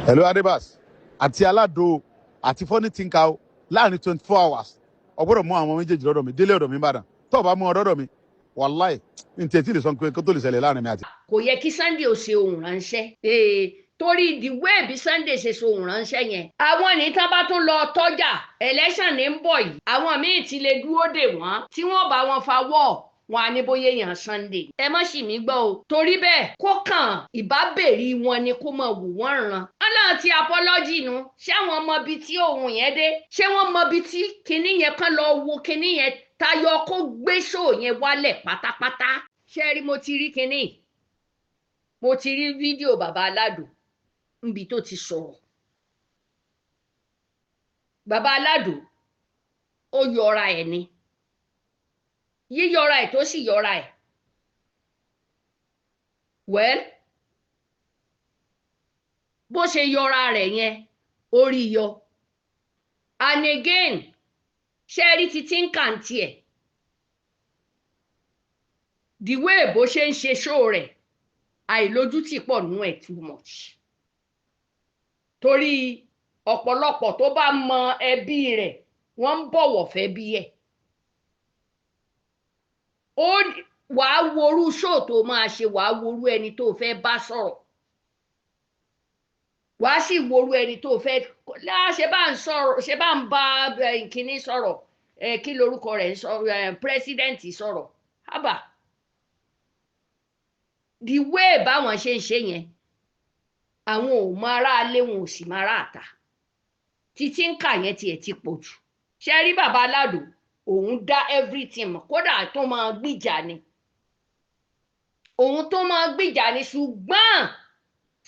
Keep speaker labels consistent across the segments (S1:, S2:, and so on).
S1: Hello Adebas àti Alado àti Funny Thinker láàrin 24 hours ọgbọ́dọ̀ mú àwọn méjèèjì lọ́dọ̀ mi délé ọ̀dọ̀ mi Ìbàdàn tó bá mú ọ̀dọ̀ mi wàláì n tètè lè sọ pé kó tó lè ṣẹlẹ̀ láàrin mi àti.
S2: kò yẹ kí Sunday ó ṣe ohun ránṣẹ́ torí the way bí Sunday ṣe ṣe ohun ránṣẹ́ yẹn àwọn ní tán bá tún lọ tọ́jà election ní ń bọ̀ yìí àwọn míì ti lè dúró dè wọ́n tí wọ́n bá wọn fa wọ́ọ̀ wọn á ní bóyá èèyàn Sunday ẹ má sì mí gbọ́ o torí bẹ́ẹ̀ kó kàn ìbábèrè wọn ni kó máa wù wọ́n ràn án náà ti apology nu ṣé àwọn mọ ibi tí ohun yẹn dé ṣé wọ́n mọ ibi tí kinní yẹn kàn lọ wo kinní yẹn tayọ kó gbé ṣó yẹn wálẹ̀ pátápátá ṣé rí mo ti rí kinní mo ti rí fídíò Babalado níbi tó ti sọ̀rọ̀ Babalado ó yọra ẹ̀ ni yíyọra ẹ̀ tó sì yọra ẹ̀ well bó ṣe yọra rẹ̀ yẹn orí yọ and again ṣe rí títí ń kà ń tiẹ̀ the way bó ṣe ń ṣe ṣó rẹ̀ àìlójútì pọ̀ nú ẹ̀ too much torí ọ̀pọ̀lọpọ̀ tó bá mọ ẹbí rẹ̀ wọ́n ń bọ̀wọ̀ fẹ́ bí ẹ̀ ó wàá worú ṣó tó máa ṣe wàá worú ẹni tó fẹ́ bá sọ̀rọ̀ wàá sì worú ẹni tó fẹ́ ṣe bá ń sọ̀rọ̀ ṣe bá ń bá kínní sọ̀rọ̀ kí lorúkọ rẹ̀ president sọ̀rọ̀ hábà the way báwọn ṣe ń ṣe yẹn àwọn ò mọ aráalé wọn ò sì mọ aráàta títí ń kà yẹn tiẹ̀ ti pọ̀ jù ṣe rí Babalado òun dá everything mọ̀ kódà tó máa gbìjà ni òun tó máa gbìjà ni ṣùgbọ́n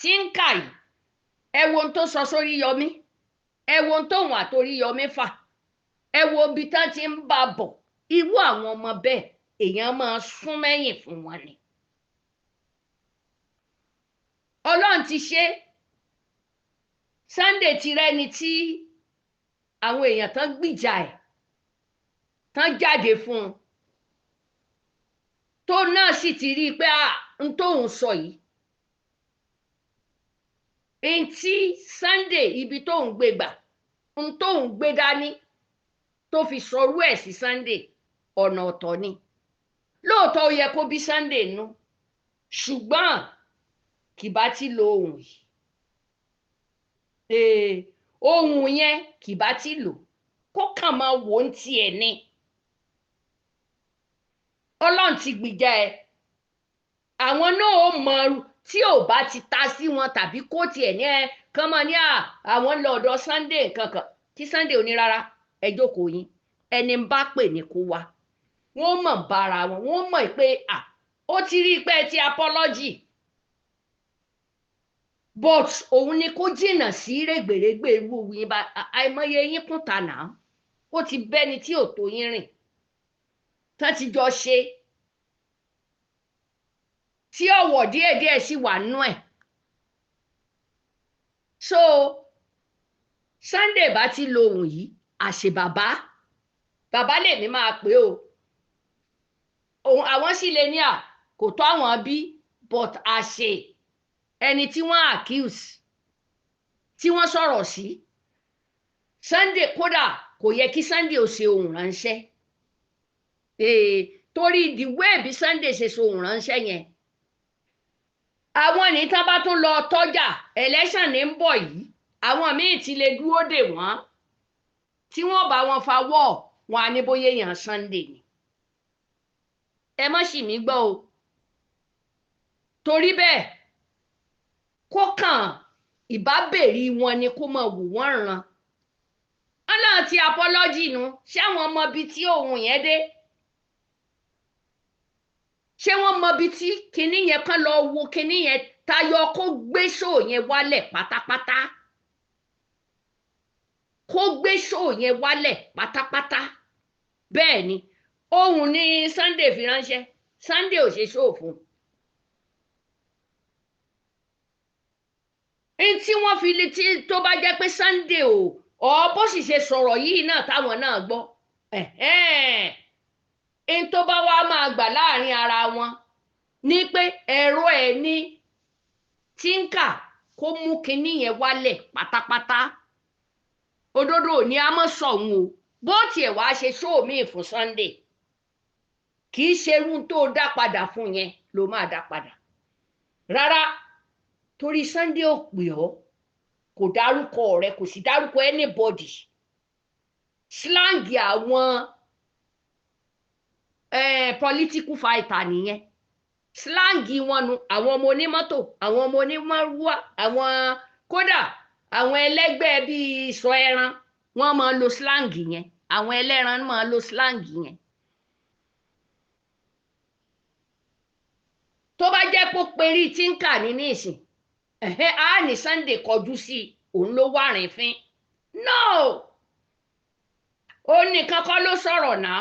S2: tí ń kà yìí ẹ wo ohun tó sọ sórí Yọmí ẹ wo ohun tóun àtòrí Yọmí fà ẹ wo ibi tán ti ń bá bọ̀ irú àwọn ọmọ bẹ́ẹ̀ èèyàn máa sún mẹ́yìn fún wọn ni Ọlọ́run ti ṣe Sunday ti rẹ́ni tí àwọn èèyàn tán gbìjà ẹ̀ tán jáde fún un tó náà sì ti rí i pé n tóun sọ yìí n tí Sunday ibi tóun gbé gbà n tóun gbé dání tó fi sọrú ẹ̀ sí Sunday ọ̀nà ọ̀tọ̀ ni lóòótọ́ ó yẹ kó bí Sunday nú ṣùgbọ́n kì bá ti lo ohun yìí ohun yẹn kì bá ti lò kó kàn máa wò ó tiẹ̀ ni Ọlọ́run ti gbìjà ẹ àwọn náà ó mọ tí ò bá ti ta sí wọn tàbí kó tiẹ̀ ní ẹ kàn máa ní àwọn lọ́dọ̀ Sunday kankan tí Sunday ò ní rárá ẹ jókòó yín ẹni bá pè ní kó wá wọ́n mọ̀ bára wọn wọ́n mọ̀ pé ó ti rí i pé ti apology but òun ni kó jìnnà sí rẹ̀gbẹ̀rẹ̀gbẹ̀ irú yín bá àìmọye yín kún ta náà ó ti bẹ́ni tí ò tó yín rìn tán ti jọ ṣe tí ọ̀wọ̀ díẹ̀díẹ̀ sì wà nú ẹ̀ so Sunday bá ti lo ohun yìí àṣẹ bàbá lèmi máa pè o àwọn sì lè ní kò tó àwọn bí but àṣẹ ẹni tí wọ́n accuse tí wọ́n sọ̀rọ̀ sí Sunday kódà kò yẹ kí Sunday ó ṣe ohun ránṣẹ́ torí the way bí Sunday ṣe ṣe ohun ránṣẹ́ yẹn àwọn ní tán bá tún lọ tọ́jà election ní ń bọ̀ yìí àwọn míì ti lè dúró dè wọ́n tí wọ́n bá wọn fa wọ́ọ̀ wọn á ní bóyá èèyàn Sunday ni ẹ má sì mí gbọ́ o torí bẹ́ẹ̀ kó kàn ìbábèrè wọn ni kó máa wù wọ́n ràn án náà ti apology nu ṣé àwọn mọ ibi tí ohun yẹn dé ṣé wọ́n mọ ibi tí kinní yẹn kàn lọ wo kinní yẹn tayọ kó gbé ṣó yẹn wálẹ̀ pátápátá kó gbé ṣó yẹn wálẹ̀ pátápátá bẹ́ẹ̀ ni ohun ní Sunday fi ránṣẹ́ Sunday ò ṣe ṣó fún un tí wọ́n fi lè tí tó bá jẹ́ pé Sunday ò bó sì ṣe sọ̀rọ̀ yìí náà táwọn náà gbọ́ n tó bá wá máa gbà láàrin ara wọn ní pé ẹ̀rọ ẹ̀ ní tí ń kà kó mú kinní yẹn wálẹ̀ pátápátá òdodo ní a mọ̀ sọ̀hún o bó tiẹ̀ wá ṣe show mi fún Sunday kì í ṣe irú tó dá padà fún yẹn ló máa dá padà rárá torí Sunday ò pè ọ́ kò dárúkọ rẹ kò sì dárúkọ anybody slangi àwọn political fighter nìyẹn slangi wọn nu àwọn ọmọ onímọ́tò àwọn ọmọ onímọ̀rúwá àwọn kódà àwọn ẹlẹ́gbẹ́ bíi sọ ẹran wọ́n máa lo slangi yẹn àwọn ẹlẹ́ran máa lo slangi yẹn tó bá jẹ́ pé perí tí ń kà ní nísìn á ní Sunday kọjú sí òun ló wà rìn fín no ó nìkan kọ́ ló sọ̀rọ̀ náà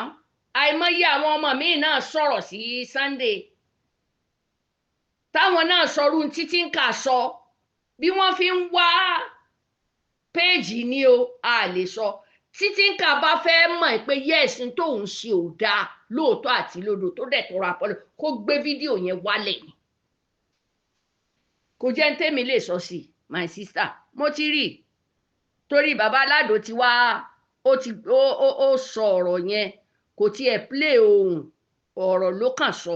S2: àìmọye àwọn ọmọ míì náà sọ̀rọ̀ sí Sunday táwọn náà sọrú títí ń kà sọ bí wọ́n fi ń wá péèjì ni o a lè sọ títí ń kà bá fẹ́ mọ̀ pé yẹ́sìn tóun ṣe ò dáa lóòótọ́ àti lódò tó dẹ̀ tọrọ àpọ̀lọ́ kó gbé fídíò yẹn wálẹ̀ ni kò jẹ́ ń tèmi lè sọ sí my sister mo ti rí torí Babalado ti wá ó sọ ọ̀rọ̀ yẹn kò tiẹ̀ play ohùn ọ̀rọ̀ ló kàn sọ